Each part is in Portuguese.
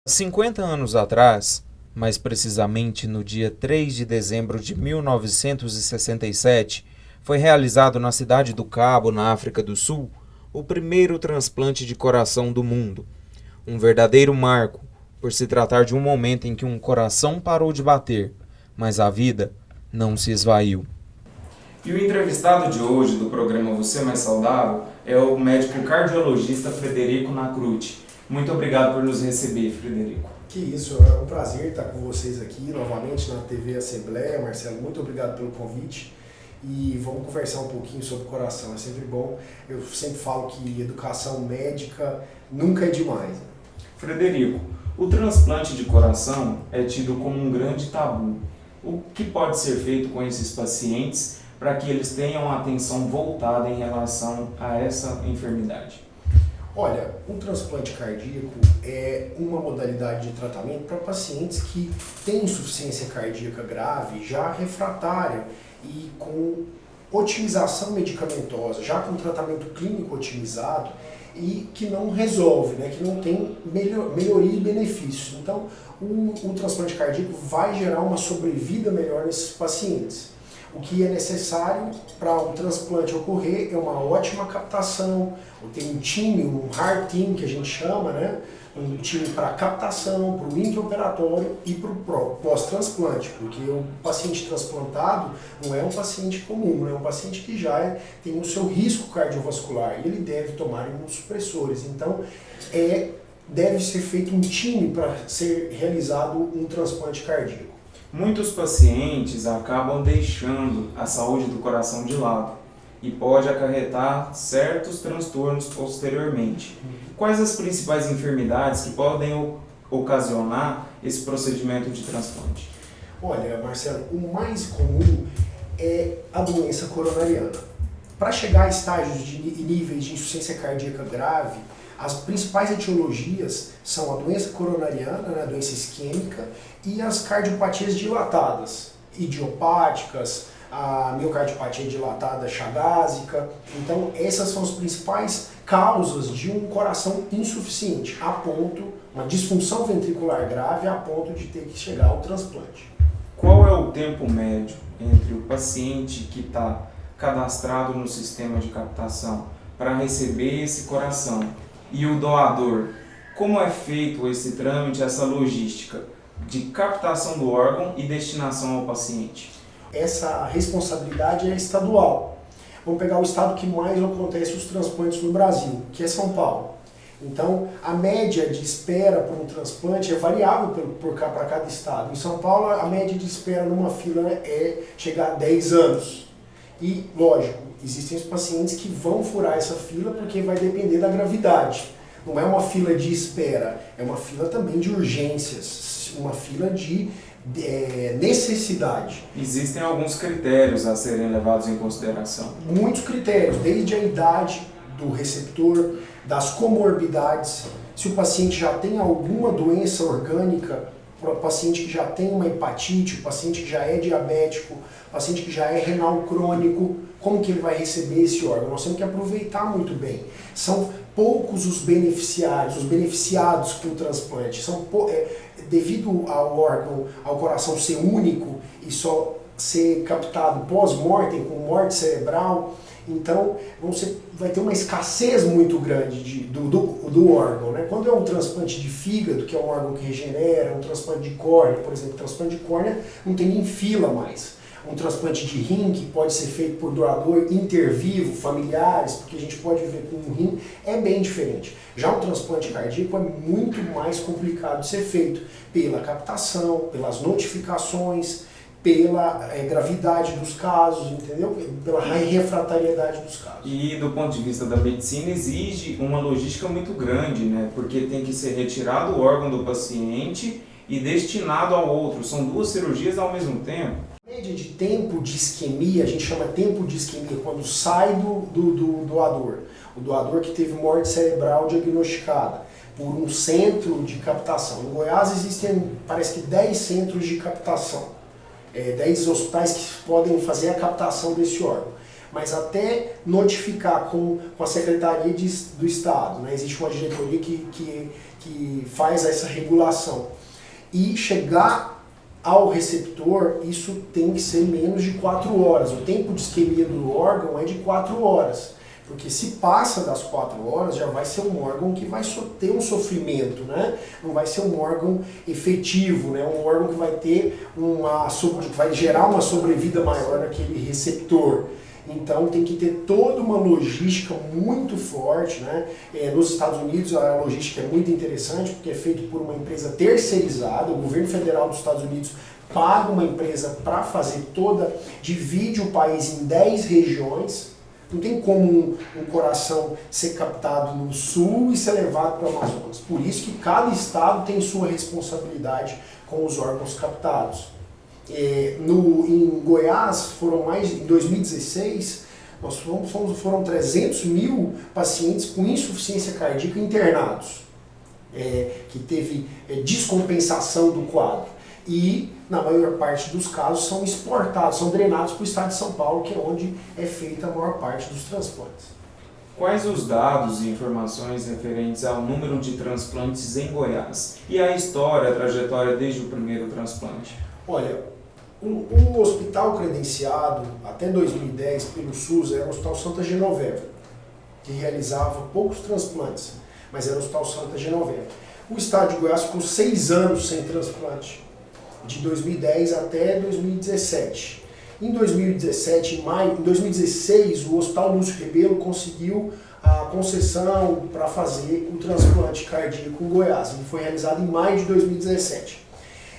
50 anos atrás, mais precisamente no dia 3 de dezembro de 1967, foi realizado na cidade do Cabo, na África do Sul, o primeiro transplante de coração do mundo. Um verdadeiro marco, por se tratar de um momento em que um coração parou de bater, mas a vida não se esvaiu. E o entrevistado de hoje do programa Você Mais Saudável é o médico cardiologista Frederico Nacruti. Muito obrigado por nos receber, Frederico. Que isso, é um prazer estar com vocês aqui novamente na TV Assembleia. Marcelo, muito obrigado pelo convite e vamos conversar um pouquinho sobre o coração, é sempre bom. Eu sempre falo que educação médica nunca é demais. Frederico, o transplante de coração é tido como um grande tabu. O que pode ser feito com esses pacientes para que eles tenham a atenção voltada em relação a essa enfermidade? Olha, um transplante cardíaco é uma modalidade de tratamento para pacientes que têm insuficiência cardíaca grave, já refratária e com otimização medicamentosa, já com tratamento clínico otimizado e que não resolve, que não tem melhoria e benefícios. Então, o transplante cardíaco vai gerar uma sobrevida melhor nesses pacientes. O que é necessário para um transplante ocorrer é uma ótima captação, tem um time, um heart team que a gente chama, um time para captação, para o intraoperatório e para o pós-transplante, porque o paciente transplantado não é um paciente comum, é um paciente que já tem o seu risco cardiovascular e ele deve tomar imunossupressores. Então, deve ser feito um time para ser realizado um transplante cardíaco. Muitos pacientes acabam deixando a saúde do coração de lado e pode acarretar certos transtornos posteriormente. Quais as principais enfermidades que podem ocasionar esse procedimento de transplante? Olha, Marcelo, o mais comum é a doença coronariana. Para chegar a estágios e níveis de insuficiência cardíaca grave, as principais etiologias são a doença coronariana, a doença isquêmica, e as cardiopatias dilatadas, idiopáticas, a miocardiopatia dilatada chagásica. Então, essas são as principais causas de um coração insuficiente, a ponto, uma disfunção ventricular grave, a ponto de ter que chegar ao transplante. Qual é o tempo médio entre o paciente que está cadastrado no sistema de captação para receber esse coração e o doador? Como é feito esse trâmite, essa logística de captação do órgão e destinação ao paciente? Essa responsabilidade é estadual. Vamos pegar o estado que mais acontece os transplantes no Brasil, que é São Paulo. Então, a média de espera por um transplante é variável para cada estado. Em São Paulo, a média de espera numa fila é chegar a 10 anos. E, lógico, existem os pacientes que vão furar essa fila porque vai depender da gravidade. Não é uma fila de espera, é uma fila também de urgências, uma fila de necessidade. Existem alguns critérios a serem levados em consideração. Muitos critérios, desde a idade do receptor, das comorbidades, se o paciente já tem alguma doença orgânica, o paciente que já tem uma hepatite, o paciente que já é diabético, o paciente que já é renal crônico, como que ele vai receber esse órgão? Nós temos que aproveitar muito bem. São poucos os beneficiados com o transplante. Devido ao órgão, ao coração ser único e só ser captado pós-mortem, com morte cerebral, então vai ter uma escassez muito grande do órgão. Quando é um transplante de fígado, que é um órgão que regenera, um transplante de córnea, por exemplo, transplante de córnea não tem nem fila mais. Um transplante de rim, que pode ser feito por doador intervivo, familiares, porque a gente pode viver com um rim, é bem diferente. Já o transplante cardíaco é muito mais complicado de ser feito pela captação, pelas notificações, pela gravidade dos casos, entendeu? Pela refratariedade dos casos. E do ponto de vista da medicina exige uma logística muito grande, porque tem que ser retirado o órgão do paciente e destinado ao outro. São duas cirurgias ao mesmo tempo. A média de tempo de isquemia, a gente chama tempo de isquemia, quando sai do doador. O doador que teve morte cerebral diagnosticada por um centro de captação. Em Goiás existem, parece que 10 centros de captação. 10 hospitais que podem fazer a captação desse órgão. mas até notificar com a Secretaria do Estado, né? Existe uma diretoria que faz essa regulação. E chegar ao receptor, isso tem que ser menos de 4 horas. O tempo de isquemia do órgão é de 4 horas. Porque se passa das 4 horas, já vai ser um órgão que vai ter um sofrimento, né? Não vai ser um órgão efetivo, né? Um órgão que vai ter que vai gerar uma sobrevida maior naquele receptor. Então tem que ter toda uma logística muito forte, né? Nos Estados Unidos a logística é muito interessante porque é feito por uma empresa terceirizada. O governo federal dos Estados Unidos paga uma empresa para fazer divide o país em 10 regiões. Não tem como um coração ser captado no sul e ser levado para o Amazonas. Por isso que cada estado tem sua responsabilidade com os órgãos captados. Em Goiás, em 2016, foram 300 mil pacientes com insuficiência cardíaca internados, que teve descompensação do quadro. E, na maior parte dos casos, são exportados, são drenados para o estado de São Paulo, que é onde é feita a maior parte dos transplantes. Quais os dados e informações referentes ao número de transplantes em Goiás? E a história, a trajetória desde o primeiro transplante? Olha, o hospital credenciado, até 2010, pelo SUS, era o Hospital Santa Genoveva, que realizava poucos transplantes, mas era o Hospital Santa Genoveva. O estado de Goiás ficou 6 anos sem transplante, de 2010 até 2017. Em 2017, em 2016, o Hospital Lúcio Rebelo conseguiu a concessão para fazer o transplante cardíaco em Goiás. Ele foi realizado em maio de 2017.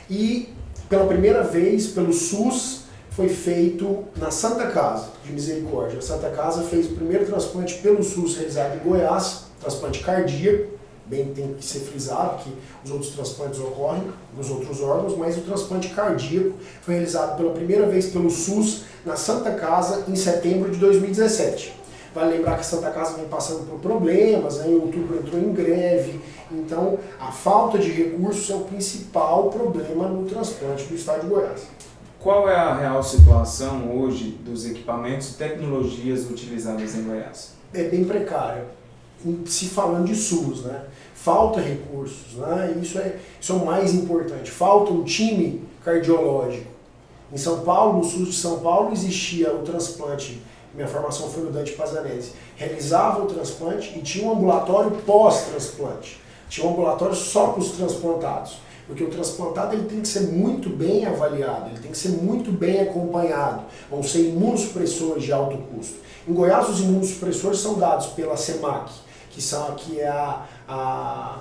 E, pela primeira vez, pelo SUS, foi feito na Santa Casa de Misericórdia. A Santa Casa fez o primeiro transplante pelo SUS realizado em Goiás, transplante cardíaco. Bem, tem que ser frisado que os outros transplantes ocorrem nos outros órgãos, mas o transplante cardíaco foi realizado pela primeira vez pelo SUS na Santa Casa em setembro de 2017. Vale lembrar que a Santa Casa vem passando por problemas, né? Em outubro entrou em greve, então a falta de recursos é o principal problema no transplante do estado de Goiás. Qual é a real situação hoje dos equipamentos e tecnologias utilizadas em Goiás? É bem precária, se falando de SUS, né? Falta recursos, né? Isso é o mais importante. Falta um time cardiológico. Em São Paulo, no SUS de São Paulo, existia o transplante. Minha formação foi no Dante Pazanese. Realizava o transplante e tinha um ambulatório pós-transplante. Tinha um ambulatório só para os transplantados. Porque o transplantado ele tem que ser muito bem avaliado, ele tem que ser muito bem acompanhado. Vão ser imunossupressores de alto custo. Em Goiás, os imunossupressores são dados pela SEMAC, que é a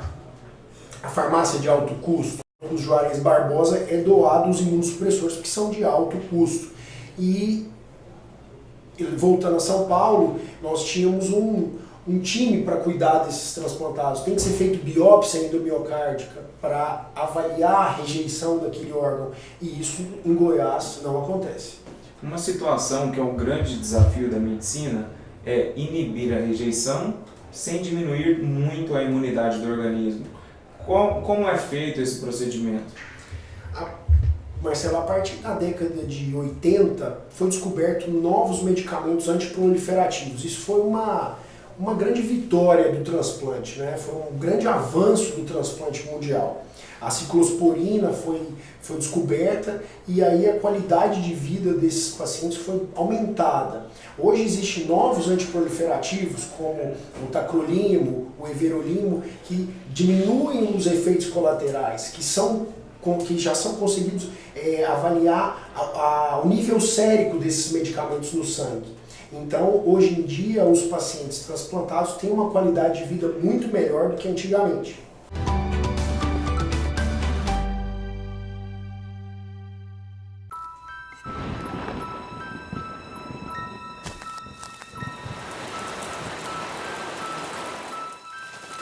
farmácia de alto custo. O Juarez Barbosa é doado os imunossupressores que são de alto custo. E, voltando a São Paulo, nós tínhamos um time para cuidar desses transplantados. Tem que ser feito biópsia endomiocárdica para avaliar a rejeição daquele órgão. E isso em Goiás não acontece. Uma situação que é um grande desafio da medicina é inibir a rejeição sem diminuir muito a imunidade do organismo. Como é feito esse procedimento? Marcelo, a partir da década de 80 foi descoberto novos medicamentos antiproliferativos. Isso foi uma grande vitória do transplante, né? Foi um grande avanço do transplante mundial. A ciclosporina foi descoberta e aí a qualidade de vida desses pacientes foi aumentada. Hoje existem novos antiproliferativos como o tacrolimo, o everolimo, que diminuem os efeitos colaterais, que já são conseguidos avaliar o nível sérico desses medicamentos no sangue. Então, hoje em dia, os pacientes transplantados têm uma qualidade de vida muito melhor do que antigamente.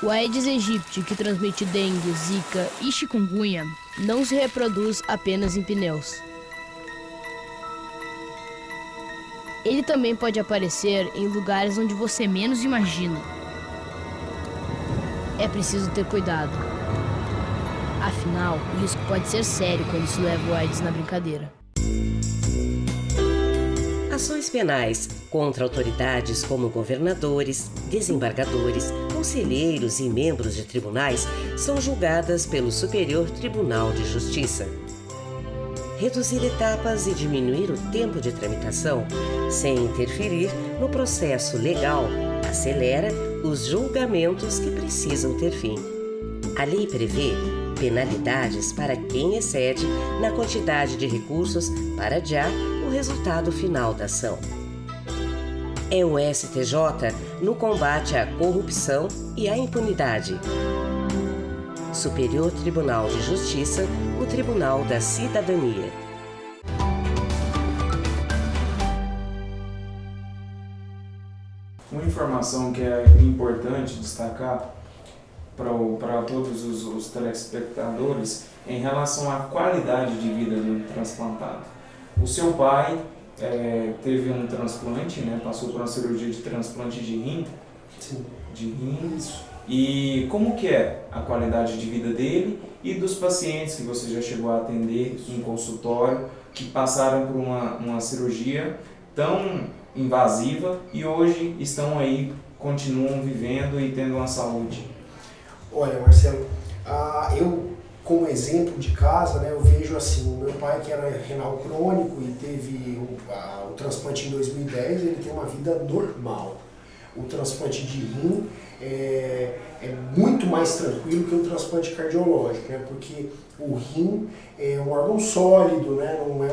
O Aedes aegypti, que transmite dengue, zika e chikungunya, não se reproduz apenas em pneus. Ele também pode aparecer em lugares onde você menos imagina. É preciso ter cuidado. Afinal, o risco pode ser sério quando se leva o Aedes na brincadeira. Ações penais contra autoridades como governadores, desembargadores, conselheiros e membros de tribunais são julgadas pelo Superior Tribunal de Justiça. Reduzir etapas e diminuir o tempo de tramitação, sem interferir no processo legal, acelera os julgamentos que precisam ter fim. A lei prevê penalidades para quem excede na quantidade de recursos para adiar o resultado final da ação. É o STJ no combate à corrupção e à impunidade. Superior Tribunal de Justiça, o Tribunal da Cidadania. Uma informação que é importante destacar para todos os telespectadores em relação à qualidade de vida do transplantado. O seu pai teve um transplante, né, passou por uma cirurgia de transplante de rim. Sim. De rim. Isso. E como que é a qualidade de vida dele e dos pacientes que você já chegou a atender em consultório, que passaram por uma cirurgia tão invasiva e hoje estão aí, continuam vivendo e tendo uma saúde? Olha, Marcelo, eu como exemplo de casa, né, eu vejo assim, o meu pai que era renal crônico e teve o transplante em 2010, ele tem uma vida normal. O transplante de rim é muito mais tranquilo que o transplante cardiológico, né, porque o rim é um órgão sólido, né, não é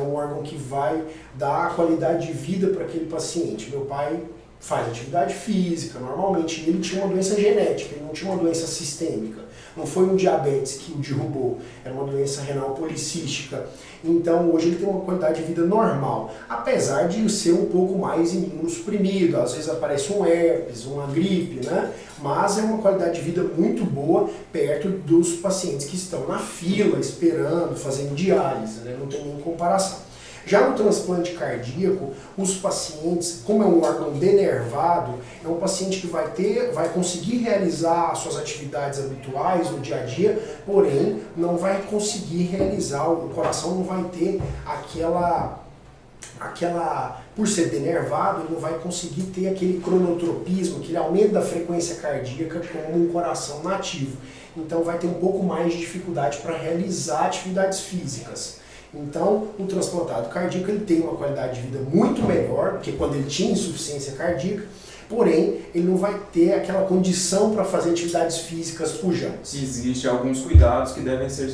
um órgão que vai dar qualidade de vida para aquele paciente. Meu pai faz atividade física, normalmente ele tinha uma doença genética, ele não tinha uma doença sistêmica. Não foi um diabetes que o derrubou, era uma doença renal policística. Então hoje ele tem uma qualidade de vida normal, apesar de ser um pouco mais imunossuprimido. Às vezes aparece um herpes, uma gripe, né? Mas é uma qualidade de vida muito boa perto dos pacientes que estão na fila, esperando, fazendo diálise, né? Não tem nem comparação. Já no transplante cardíaco, os pacientes, como é um órgão denervado, é um paciente que vai conseguir realizar suas atividades habituais no dia a dia, porém não vai conseguir realizar, o coração não vai ter por ser denervado, ele não vai conseguir ter aquele cronotropismo, aquele aumento da frequência cardíaca como um coração nativo. Então vai ter um pouco mais de dificuldade para realizar atividades físicas. Então, o transplantado cardíaco ele tem uma qualidade de vida muito melhor do que quando ele tinha insuficiência cardíaca, porém, ele não vai ter aquela condição para fazer atividades físicas pujantes. Existem alguns cuidados que devem ser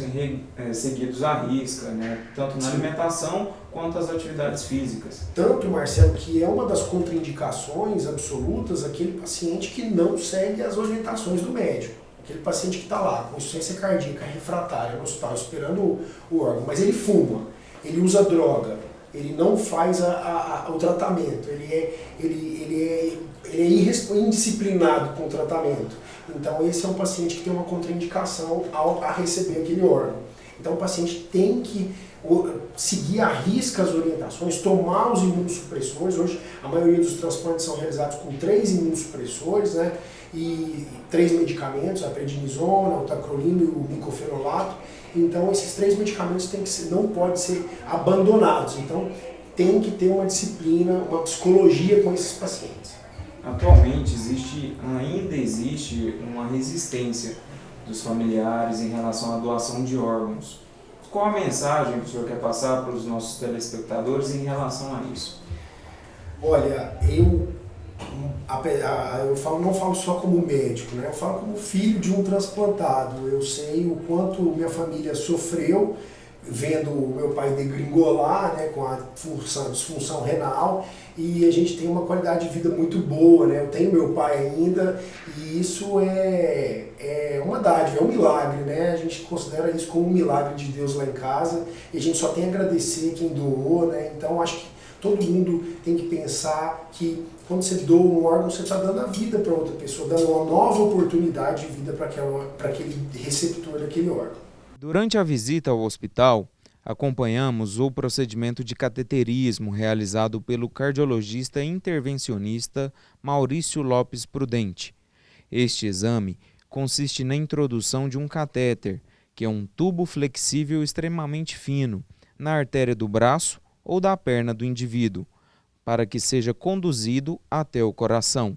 seguidos à risca, né? Tanto na alimentação quanto as atividades físicas. Tanto, Marcelo, que é uma das contraindicações absolutas aquele paciente que não segue as orientações do médico. Aquele paciente que está lá com insuficiência cardíaca refratária no hospital esperando o órgão, mas ele fuma, ele usa droga, ele não faz o tratamento, ele é indisciplinado com o tratamento. Então esse é um paciente que tem uma contraindicação a receber aquele órgão. Então o paciente tem que seguir à risca as orientações, tomar os imunossupressores. Hoje a maioria dos transplantes são realizados com 3 imunossupressores, né? E 3 medicamentos, a prednisona, o tacrolimus e o micofenolato. Então esses 3 medicamentos não podem ser abandonados. Então tem que ter uma disciplina, uma psicologia com esses pacientes. Atualmente ainda existe uma resistência dos familiares em relação à doação de órgãos. Qual a mensagem que o senhor quer passar para os nossos telespectadores em relação a isso? Olha, eu não falo só como médico, né? Eu falo como filho de um transplantado. Eu sei o quanto minha família sofreu vendo o meu pai degringolar, né, com a disfunção renal, e a gente tem uma qualidade de vida muito boa, né? Eu tenho meu pai ainda e isso é uma dádiva, é um milagre, né? A gente considera isso como um milagre de Deus lá em casa e a gente só tem a agradecer quem doou, né? Então acho que todo mundo tem que pensar que quando você doa um órgão, você está dando a vida para outra pessoa, dando uma nova oportunidade de vida para aquele receptor daquele órgão. Durante a visita ao hospital, acompanhamos o procedimento de cateterismo realizado pelo cardiologista intervencionista Maurício Lopes Prudente. Este exame consiste na introdução de um catéter, que é um tubo flexível extremamente fino, na artéria do braço ou da perna do indivíduo, para que seja conduzido até o coração.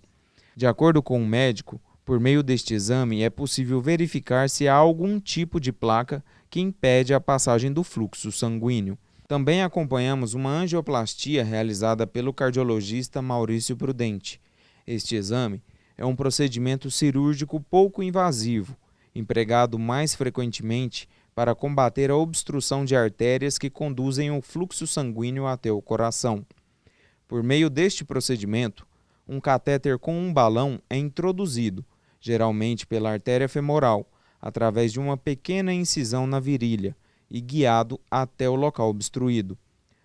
De acordo com o médico, por meio deste exame é possível verificar se há algum tipo de placa que impede a passagem do fluxo sanguíneo. Também acompanhamos uma angioplastia realizada pelo cardiologista Maurício Prudente. Este exame é um procedimento cirúrgico pouco invasivo, empregado mais frequentemente para combater a obstrução de artérias que conduzem o fluxo sanguíneo até o coração. Por meio deste procedimento, um catéter com um balão é introduzido, geralmente pela artéria femoral, através de uma pequena incisão na virilha e guiado até o local obstruído.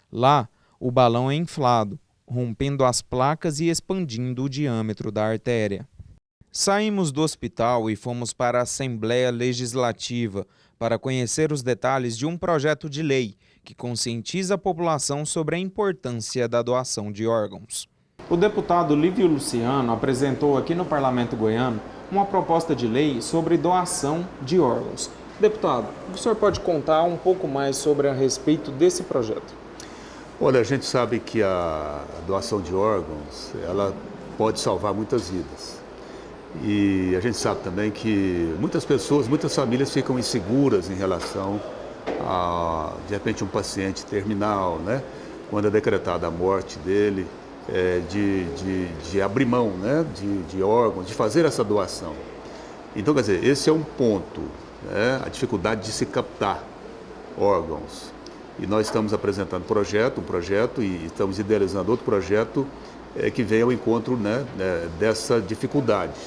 Lá, o balão é inflado, rompendo as placas e expandindo o diâmetro da artéria. Saímos do hospital e fomos para a Assembleia Legislativa para conhecer os detalhes de um projeto de lei que conscientiza a população sobre a importância da doação de órgãos. O deputado Lívio Luciano apresentou aqui no Parlamento Goiano uma proposta de lei sobre doação de órgãos. Deputado, o senhor pode contar um pouco mais sobre a respeito desse projeto? Olha, a gente sabe que a doação de órgãos, ela pode salvar muitas vidas. E a gente sabe também que muitas pessoas, muitas famílias ficam inseguras em relação a, de repente, um paciente terminal, né? Quando é decretada a morte dele, de abrir mão, né? de órgãos, de fazer essa doação. Então, quer dizer, esse é um ponto, né? A dificuldade de se captar órgãos. E nós estamos apresentando um projeto e estamos idealizando outro projeto que vem ao encontro, né, dessa dificuldade.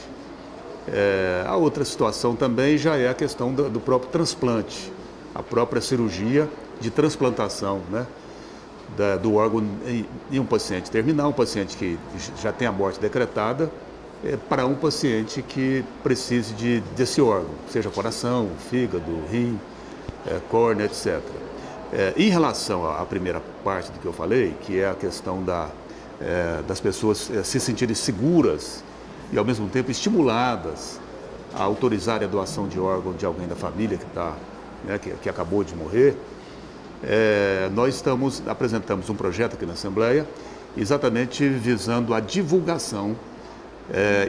A outra situação também já é a questão do próprio transplante, a própria cirurgia de transplantação, né, do órgão em um paciente terminal, um paciente que já tem a morte decretada, para um paciente que precise desse órgão, seja coração, fígado, rim, córnea, etc. Em relação à primeira parte do que eu falei, que é a questão das pessoas se sentirem seguras e, ao mesmo tempo, estimuladas a autorizar a doação de órgão de alguém da família que acabou de morrer, nós apresentamos um projeto aqui na Assembleia exatamente visando a divulgação,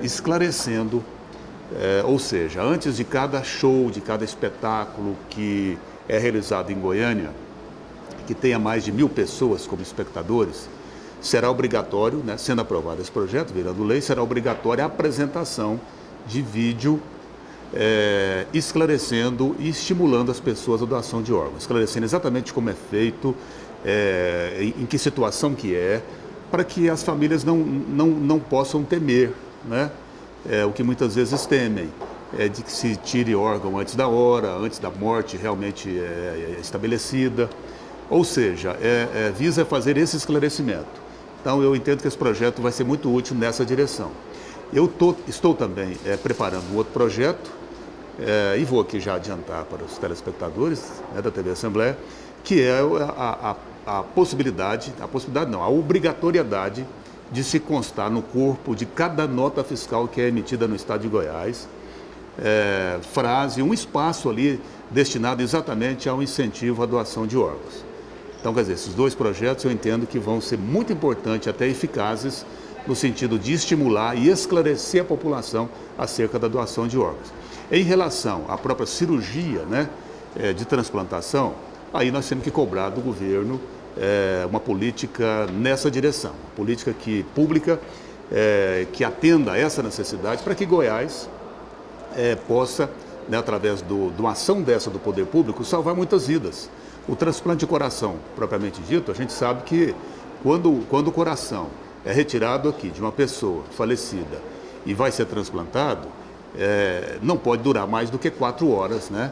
esclarecendo, ou seja, antes de cada show, de cada espetáculo que é realizado em Goiânia, que tenha mais de 1.000 pessoas como espectadores, será obrigatório, né, sendo aprovado esse projeto, virando lei, será obrigatória a apresentação de vídeo esclarecendo e estimulando as pessoas à doação de órgãos, esclarecendo exatamente como é feito, em que situação que para que as famílias não possam temer, né, o que muitas vezes temem, de que se tire órgão antes da hora, antes da morte realmente estabelecida. Ou seja, visa fazer esse esclarecimento. Então, eu entendo que esse projeto vai ser muito útil nessa direção. Eu estou também preparando um outro projeto, e vou aqui já adiantar para os telespectadores, né, da TV Assembleia, que é a obrigatoriedade de se constar no corpo de cada nota fiscal que é emitida no Estado de Goiás, um espaço ali destinado exatamente ao incentivo à doação de órgãos. Então, quer dizer, esses dois projetos eu entendo que vão ser muito importantes, até eficazes, no sentido de estimular e esclarecer a população acerca da doação de órgãos. Em relação à própria cirurgia, né, de transplantação, aí nós temos que cobrar do governo uma política nessa direção, uma política pública que atenda a essa necessidade para que Goiás possa, né, através de uma ação dessa do poder público, salvar muitas vidas. O transplante de coração, propriamente dito, a gente sabe que quando o coração é retirado aqui de uma pessoa falecida e vai ser transplantado, não pode durar mais do que 4 horas, né,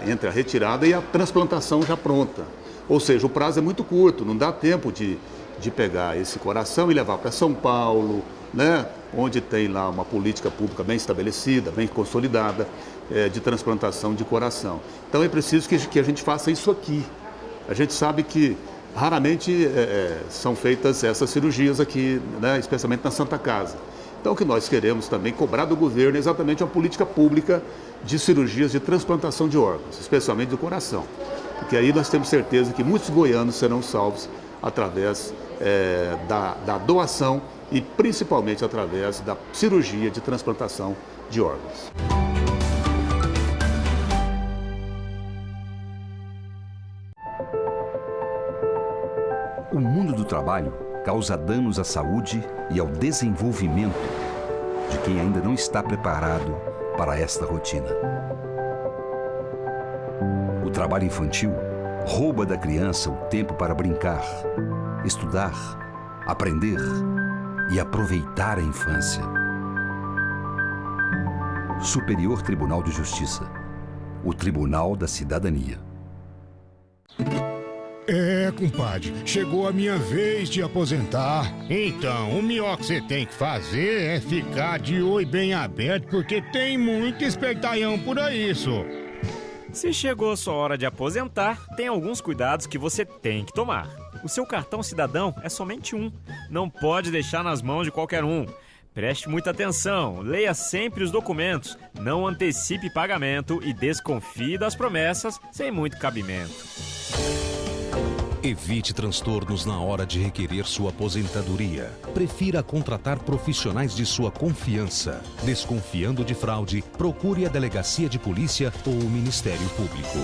entre a retirada e a transplantação já pronta. Ou seja, o prazo é muito curto, não dá tempo de pegar esse coração e levar para São Paulo, né, onde tem lá uma política pública bem estabelecida, bem consolidada, de transplantação de coração. Então é preciso que a gente faça isso aqui. A gente sabe que raramente são feitas essas cirurgias aqui, né, especialmente na Santa Casa. Então o que nós queremos também cobrar do governo é exatamente uma política pública de cirurgias de transplantação de órgãos, especialmente do coração. Porque aí nós temos certeza que muitos goianos serão salvos através da doação e principalmente através da cirurgia de transplantação de órgãos. O mundo do trabalho causa danos à saúde e ao desenvolvimento de quem ainda não está preparado para esta rotina. O trabalho infantil rouba da criança o tempo para brincar, estudar, aprender e aproveitar a infância. Superior Tribunal de Justiça, o Tribunal da Cidadania. Compadre, chegou a minha vez de aposentar. Então, o melhor que você tem que fazer é ficar de olho bem aberto, porque tem muito espertalhão por aí, só. Se chegou a sua hora de aposentar, tem alguns cuidados que você tem que tomar. O seu cartão cidadão é somente um. Não pode deixar nas mãos de qualquer um. Preste muita atenção, leia sempre os documentos, não antecipe pagamento e desconfie das promessas sem muito cabimento. Evite transtornos na hora de requerer sua aposentadoria. Prefira contratar profissionais de sua confiança. Desconfiando de fraude, procure a delegacia de polícia ou o Ministério Público.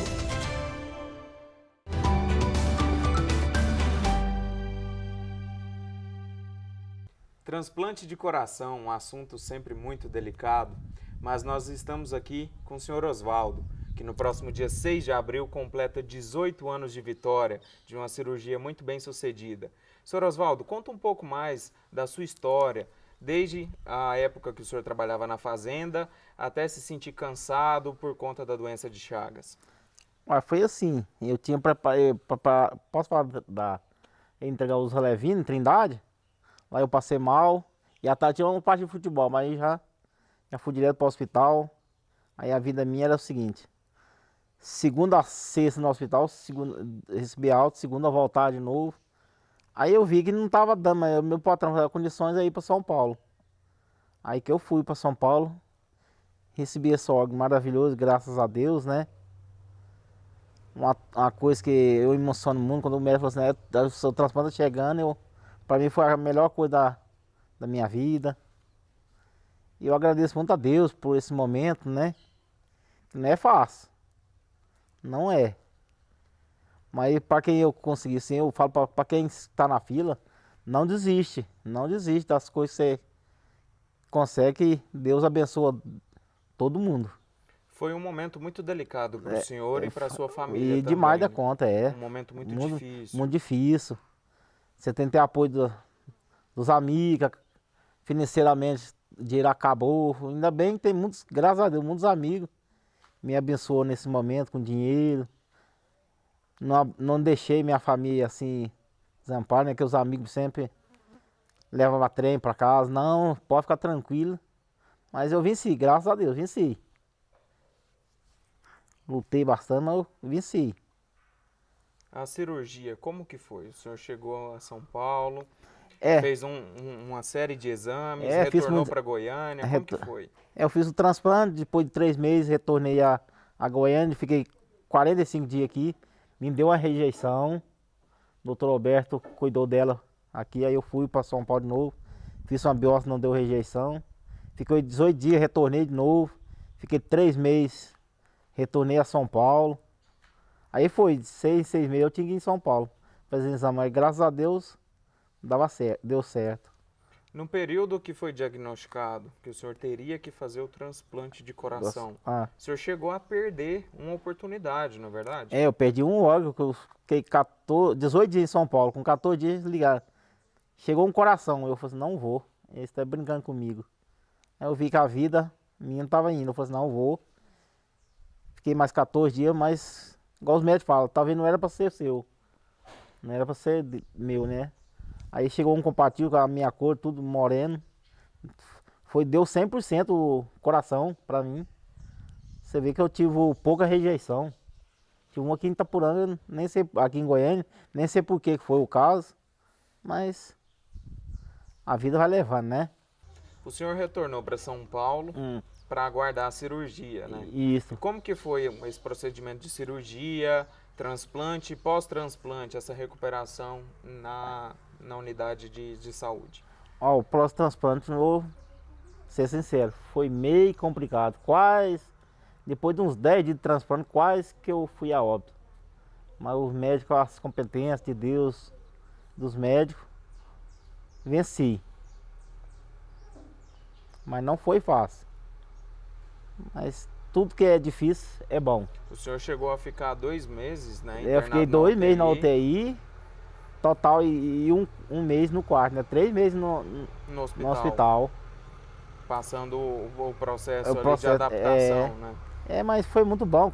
Transplante de coração, um assunto sempre muito delicado, mas nós estamos aqui com o senhor Osvaldo, que no próximo dia 6 de abril completa 18 anos de vitória de uma cirurgia muito bem sucedida. Senhor Osvaldo, conta um pouco mais da sua história, desde a época que o senhor trabalhava na fazenda até se sentir cansado por conta da doença de Chagas. Foi assim, eu tinha posso falar entregar os relevinhos em Trindade, lá eu passei mal, e à tarde tinha uma parte de futebol, mas aí já fui direto para o hospital. Aí a vida minha era o seguinte: segunda a sexta no hospital, recebi alta, segunda voltar de novo. Aí eu vi que não estava dando, mas meu patrão dava condições aí para São Paulo. Aí que eu fui para São Paulo, recebi esse órgão maravilhoso, graças a Deus, né? Uma coisa que eu emociono muito, quando o médico falou assim, o seu transplante tá chegando, para mim foi a melhor coisa da minha vida. E eu agradeço muito a Deus por esse momento, né? Não é fácil. Não é. Mas para quem eu consegui, assim, eu falo para quem está na fila, não desiste. Não desiste das coisas que você consegue, que Deus abençoa todo mundo. Foi um momento muito delicado para o senhor e para a sua família e também. Demais da conta, Um momento muito difícil. Muito difícil. Você tem que ter apoio dos amigos, financeiramente o dinheiro acabou. Ainda bem que tem muitos, graças a Deus, muitos amigos me abençoou nesse momento com dinheiro. Não deixei minha família assim desamparar, né? Que os amigos sempre levavam trem para casa. Não, pode ficar tranquilo. Mas eu venci, graças a Deus, venci. Lutei bastante, mas eu venci. A cirurgia, como que foi? O senhor chegou a São Paulo, fez uma série de exames, retornou para Goiânia, como que foi? Eu fiz o transplante, depois de 3 meses retornei a Goiânia, fiquei 45 dias aqui, me deu uma rejeição, o doutor Roberto cuidou dela aqui, aí eu fui para São Paulo de novo, fiz uma biópsia, não deu rejeição, fiquei 18 dias, retornei de novo, fiquei 3 meses, retornei a São Paulo. Aí foi, 6 meses eu tinha que ir em São Paulo fazer exame, mas graças a Deus deu certo. No período que foi diagnosticado que o senhor teria que fazer o transplante de coração, o senhor chegou a perder uma oportunidade, não é verdade? Eu perdi um órgão, que eu fiquei 18 dias em São Paulo, com 14 dias ligaram. Chegou um coração, eu falei assim, não vou, eles estão brincando comigo. Aí eu vi que a vida minha não estava indo, eu falei assim, não vou. Fiquei mais 14 dias, mas igual os médicos falam, talvez não era para ser seu, não era para ser meu, né? Aí chegou um compatível com a minha cor, tudo moreno. Deu 100% o coração pra mim. Você vê que eu tive pouca rejeição. Tive uma aqui em Itapuranga, nem sei, aqui em Goiânia, nem sei por que foi o caso. Mas a vida vai levando, né? O senhor retornou para São Paulo para aguardar a cirurgia, né? Isso. Como que foi esse procedimento de cirurgia? transplante e pós-transplante, essa recuperação na unidade de saúde? Ó, o pós-transplante, vou ser sincero, foi meio complicado. Depois de uns 10 dias de transplante, quase que eu fui a óbito. Mas os médicos, as competências de Deus, dos médicos, venci. Mas não foi fácil. Mas tudo que é difícil é bom. O senhor chegou a ficar 2 meses, né? Eu fiquei 2 meses na UTI, total, e um mês no quarto, né? 3 meses no hospital. Passando o processo, ali de adaptação, né? Mas foi muito bom,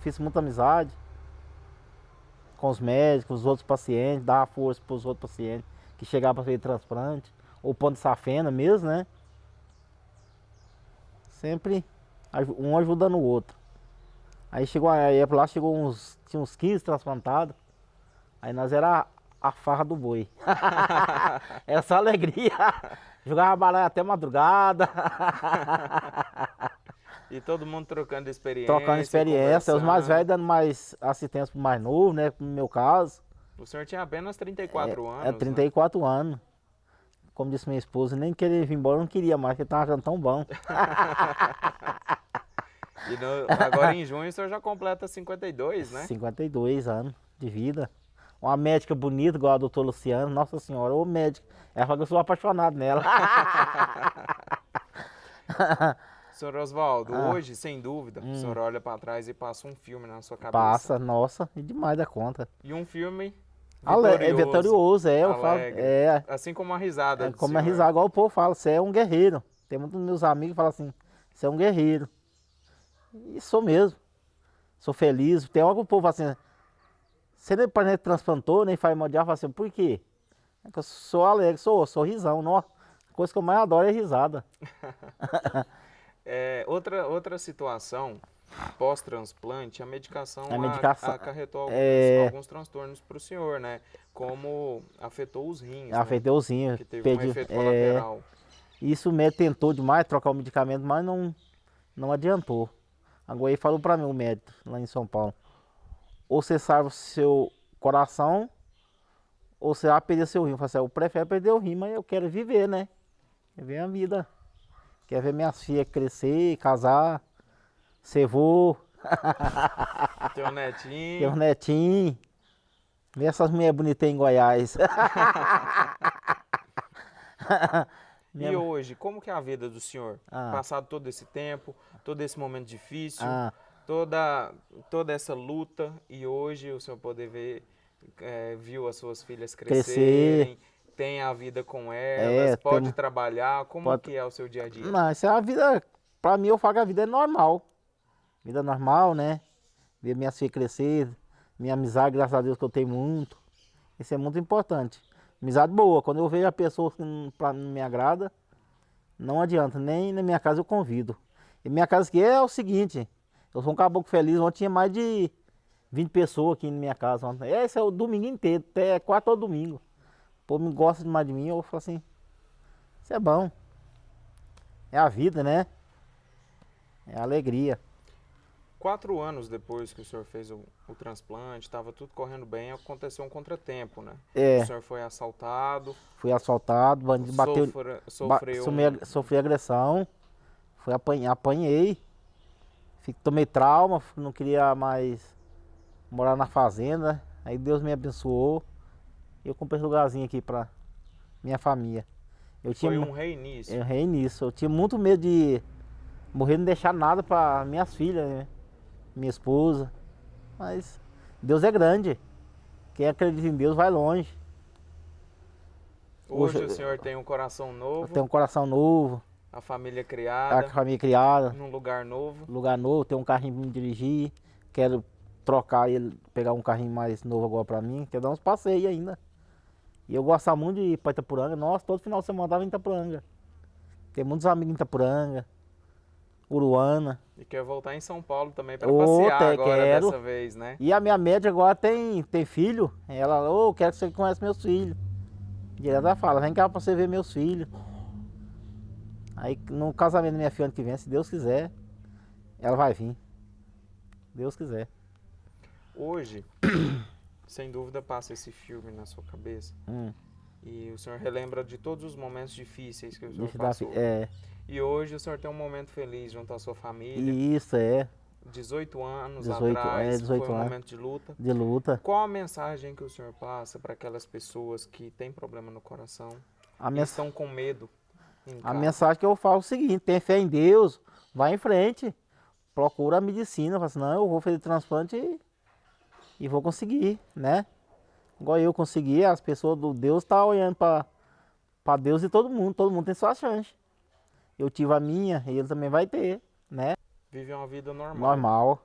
fiz muita amizade com os médicos, os outros pacientes, dava força para os outros pacientes que chegavam para fazer transplante, ou ponto de safena mesmo, né? Sempre um ajudando o outro. Aí tinha uns 15 transplantados, aí nós era a farra do boi. Era só alegria, jogava balaia até madrugada. E todo mundo trocando experiência. Os mais velhos dando mais assistência pro mais novo, né? No meu caso. O senhor tinha apenas 34 anos. 34 anos. Como disse minha esposa, nem queria vir embora, eu não queria mais, porque tava achando tão bom. Agora em junho o senhor já completa 52, né? 52 anos de vida. Uma médica bonita, igual a doutora Luciana, nossa senhora, ô médica. Ela fala que eu sou apaixonado nela. Senhor Oswaldo, hoje, sem dúvida, o senhor olha para trás e passa um filme na sua cabeça. Passa, nossa, e demais da conta. E um filme vitorioso, eu falo. Assim como a risada do como senhor. a risada, igual o povo fala, você é um guerreiro. Tem muitos dos meus amigos que falam assim, você é um guerreiro. E sou mesmo. Sou feliz. Tem hora que o povo fala assim, você nem transplantou, nem faz mundial, fala assim, por quê? É que eu sou alegre, sou sorrisão. Nossa, a coisa que eu mais adoro é risada. Outra situação, pós-transplante, a medicação acarretou alguns transtornos para o senhor, né? Como afetou os rins, afetou os rins. Que teve um efeito colateral. Isso o médico tentou demais trocar o medicamento, mas não adiantou. Agora ele falou para mim, o médico, lá em São Paulo, ou você salva o seu coração, ou você vai perder seu rim. Eu falei assim, eu prefiro perder o rim, mas eu quero viver, né? Quero ver a vida. Quero ver minhas filhas crescer, casar, ser vô. Ter um netinho. Ter um netinho. Ver essas mulheres bonitas em Goiás. E hoje, como que é a vida do senhor? Passado todo esse tempo, todo esse momento difícil, toda essa luta, e hoje o senhor poder ver, viu as suas filhas crescerem, tem a vida com elas, pode trabalhar, como que é o seu dia a dia? Não, isso é a vida, pra mim eu falo que a vida é normal. Vida normal, né? Ver minhas filhas crescer, minha amizade, graças a Deus que eu tenho muito. Isso é muito importante. Amizade boa, quando eu vejo a pessoa que não me agrada, não adianta, nem na minha casa eu convido. E minha casa aqui é o seguinte, eu sou um caboclo feliz, ontem tinha mais de 20 pessoas aqui na minha casa. Esse é o domingo inteiro, até quase todo domingo. O povo gosta demais de mim, eu falo assim, isso é bom. É a vida, né? É a alegria. 4 anos depois que o senhor fez o transplante, estava tudo correndo bem, aconteceu um contratempo, né? O senhor foi assaltado. Fui assaltado, bandido bateu, sofri agressão, apanhei, tomei trauma, não queria mais morar na fazenda, aí Deus me abençoou e eu comprei esse lugarzinho aqui pra minha família. Foi um reinício. Um reinício, eu tinha muito medo de morrer e não deixar nada para minhas filhas, né? Minha esposa, mas Deus é grande, quem acredita em Deus vai longe. Hoje o senhor tem um coração novo. Eu tenho um coração novo. A família criada. Num lugar novo. Tenho um carrinho para me dirigir, quero trocar ele, pegar um carrinho mais novo agora para mim, quero dar uns passeios ainda. E eu gosto muito de ir para Itapuranga, nossa, todo final de semana eu tava em Itapuranga. Tem muitos amigos em Itapuranga. Uruana. E quer voltar em São Paulo também para passear agora dessa vez, né? E a minha médica agora tem filho. Ela, quero que você conheça meus filhos. Direto ela fala, vem cá para você ver meus filhos. Aí no casamento da minha filha ano que vem, se Deus quiser, ela vai vir. Deus quiser. Hoje, sem dúvida, passa esse filme na sua cabeça. E o senhor relembra de todos os momentos difíceis que o senhor passou. E hoje o senhor tem um momento feliz junto à sua família. Isso, é. 18 anos 18, atrás, 18 foi um anos. momento de luta. De luta. Qual a mensagem que o senhor passa para aquelas pessoas que têm problema no coração e estão com medo em A casa? mensagem que eu falo é o seguinte: tem fé em Deus, vai em frente, procura a medicina, fala assim, não, eu vou fazer transplante e vou conseguir, né? Igual eu consegui, as pessoas do Deus estão olhando para Deus e todo mundo tem sua chance. Eu tive a minha e ele também vai ter, né? Vive uma vida normal. Normal.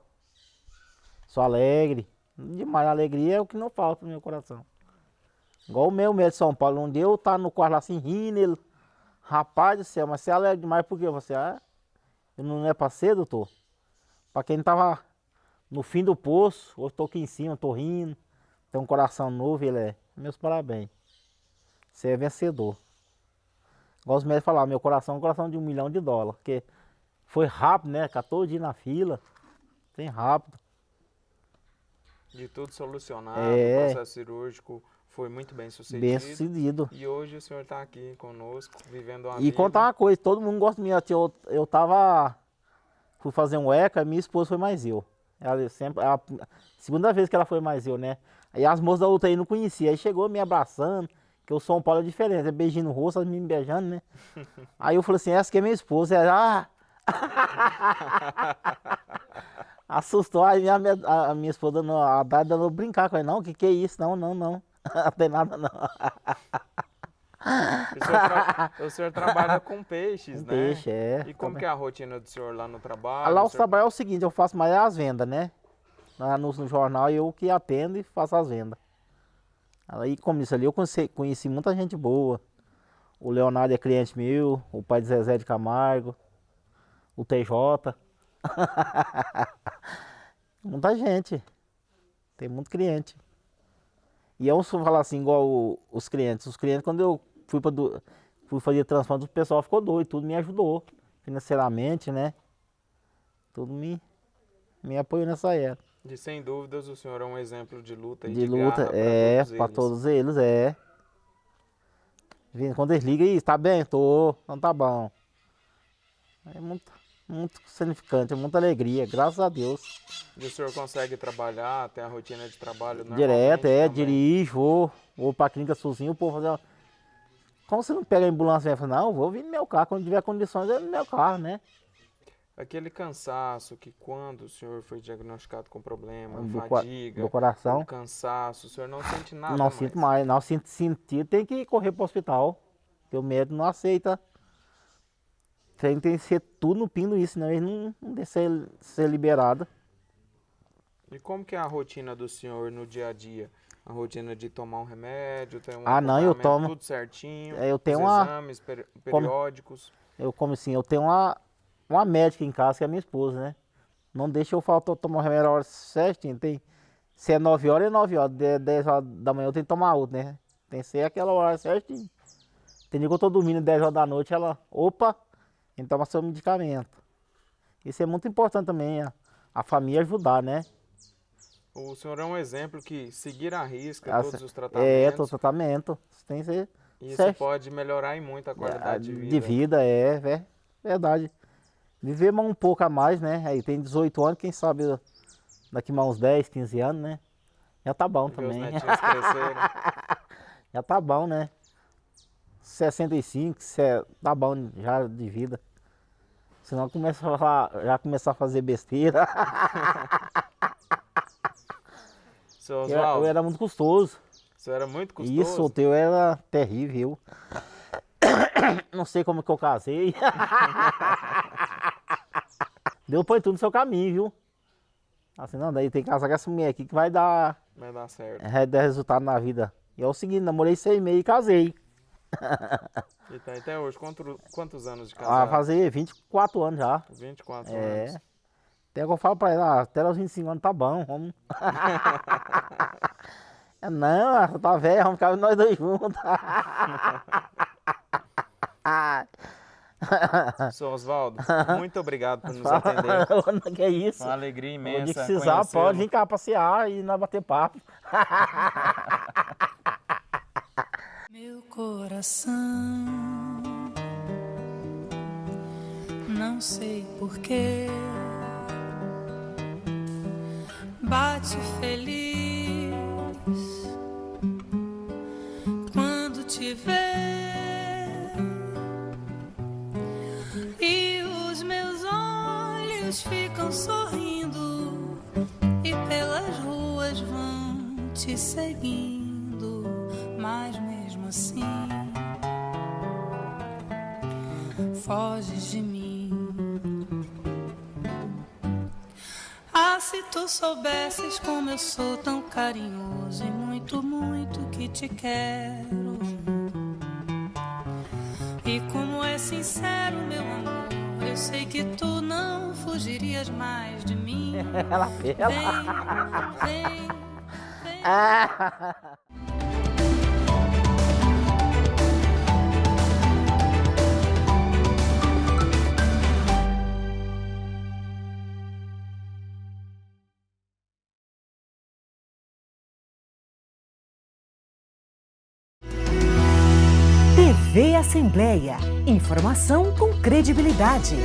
Sou alegre. Demais, alegria é o que não falta no meu coração. Igual o meu médico de São Paulo, um dia eu tava no quarto lá assim, rindo, ele, rapaz do céu, mas você é alegre demais, por quê? Você, eu não é pra ser, doutor? Pra quem tava no fim do poço, hoje tô aqui em cima, tô rindo, tem um coração novo, ele é, meus parabéns. Você é vencedor. Igual os médicos falaram, meu coração é um coração de $1 milhão, porque foi rápido, né? 14 dias na fila, tem rápido. De tudo solucionado, o processo cirúrgico foi muito bem sucedido. Bem sucedido. E hoje o senhor está aqui conosco, vivendo uma E vida. contar uma coisa, todo mundo gosta de mim. Fui fazer um eco, a minha esposa foi mais eu. Ela sempre, a segunda vez que ela foi mais eu, né? Aí as moças da UTI não conheciam, aí chegou me abraçando, que o São Paulo é diferente, é beijinho no rosto, elas me beijando, né? Aí eu falei assim, essa que é minha esposa, assustou, aí a minha esposa, a Dada, dando brincar com ela, não, que é isso? Não, não tem nada não. O senhor trabalha com peixes, né? Peixe, é. E como que é a rotina do senhor lá no trabalho? Lá o trabalho é o seguinte, eu faço mais as vendas, né? Lá no jornal eu que atendo e faço as vendas. Aí como isso ali eu conheci muita gente boa. O Leonardo é cliente meu, o pai de Zezé de Camargo, o TJ. Muita gente. Tem muito cliente. E eu falar assim, igual os clientes. Os clientes, quando eu fui fazer transplante, o pessoal ficou doido, tudo me ajudou. Financeiramente, né? Tudo me apoiou nessa era. De sem dúvidas, o senhor é um exemplo de luta e de luta, para todos eles, Quando eles ligam, isso, tá bem? Tô, então tá bom. É muito significante, é muita alegria, graças a Deus. E o senhor consegue trabalhar, tem a rotina de trabalho direto, também? dirijo, vou pra clínica sozinho, o povo fazer uma... Como você não pega a ambulância? Eu falo, não, eu vou vir no meu carro, quando tiver condições, eu no meu carro, né? Aquele cansaço que quando o senhor foi diagnosticado com problema, do fadiga, coração, o cansaço, o senhor não sente nada não mais? Sinto mais, não sinto sentir, tem que correr pro hospital, porque o médico não aceita. Tem que ser tudo no pino isso, senão ele não deixa ser liberado. E como que é a rotina do senhor no dia a dia? A rotina de tomar um remédio, ter um não, eu tomo tudo certinho, eu tenho exames periódicos? Como assim, eu tenho uma médica em casa, que é a minha esposa, né? Não deixa eu faltar tomar o remédio a hora certinho. Se é 9 horas, é 9 horas. 10 horas da manhã eu tenho que tomar outro, né? Tem que ser aquela hora certinho. Tem dia que eu tô dormindo 10 horas da noite, ela, opa, então toma seu medicamento. Isso é muito importante também, a família ajudar, né? O senhor é um exemplo que seguir à risca todos os tratamentos. Todo tratamento. Tem que ser Isso certo. pode melhorar em muito a qualidade de vida. De vida, verdade. Viver um pouco a mais, né? Aí tem 18 anos, quem sabe daqui a uns 10, 15 anos, né? Já tá bom também. Os netinhos crescerem. Já tá bom, né? 65, tá bom já de vida. Senão já começar a fazer besteira. Seu Oswaldo, eu era muito custoso. Você era muito custoso? Isso, o teu era terrível. Não sei como que eu casei. Deus põe tudo no seu caminho, viu? Assim, não, daí tem que casar com essa mulher aqui que vai dar... Vai dar certo. Vai dar resultado na vida. E é o seguinte, namorei 6 meses e casei. E tá até hoje, quantos anos de casado? Fazer 24 anos já. 24 anos. Até que eu falo pra ela, até os 25 anos tá bom, vamos. Não, tá velho, vamos ficar nós dois juntos. Seu Oswaldo, muito obrigado por nos atender. Que é isso? Uma alegria imensa. Onde precisar, pode vir cá passear e nós bater papo. Meu coração, não sei porquê, bate feliz quando te vê, e os meus olhos ficam sorrindo e pelas ruas vão te seguindo, mas mesmo assim foges de mim. Ah, se tu soubesses como eu sou tão carinhoso e muito, muito que te quero, e como é sincero meu amor, eu sei que tu não fugirias mais de mim. Ela vem. TV Assembleia. Informação com credibilidade.